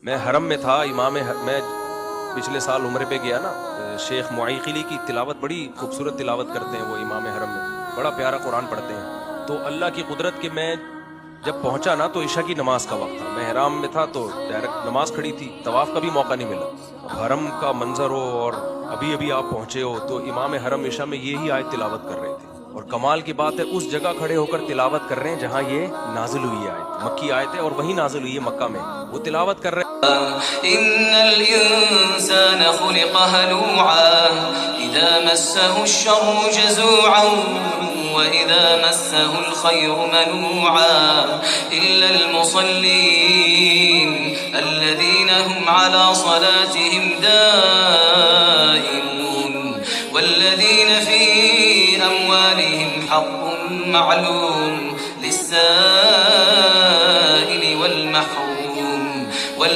मैं हरम में था, मैं पिछले साल उम्र पे गया ना। शेख मुआइकिली की तिलावत, बड़ी खूबसूरत तिलावत करते हैं वो इमाम हरम में, बड़ा प्यारा कुरान पढ़ते हैं। तो अल्लाह की कुदरत के मैं जब पहुंचा ना तो ईशा की नमाज का वक्त था, मैं हराम में था तो डायरेक्ट नमाज खड़ी थी, तवाफ का भी मौका नहीं मिला। अब हरम का मंजर हो और अभी अभी आप पहुंचे हो, तो इमाम हरम ईशा में यही आयत तिलावत कर रहे थे। और कमाल की बात है, उस जगह खड़े होकर तिलावत कर रहे हैं जहां ये नाजिल हुई है आयत, मक्की आयत है और वही नाजिल हुई है मक्का में, वो तिलावत कर रहे हैं। इन्नल इंसान खुलिक़ हलूआ इज़ा मस्सहु अश्शर्रु जज़ूअन व इज़ा मस्सहुल खैरु मनूआ इल्लल मुसल्लीन अल्लज़ीना हुम अला सलातिहिम दाइमून वल्लज़ीना फी अमवालिहिम हक़्क़ुन मअलूम लिस्सा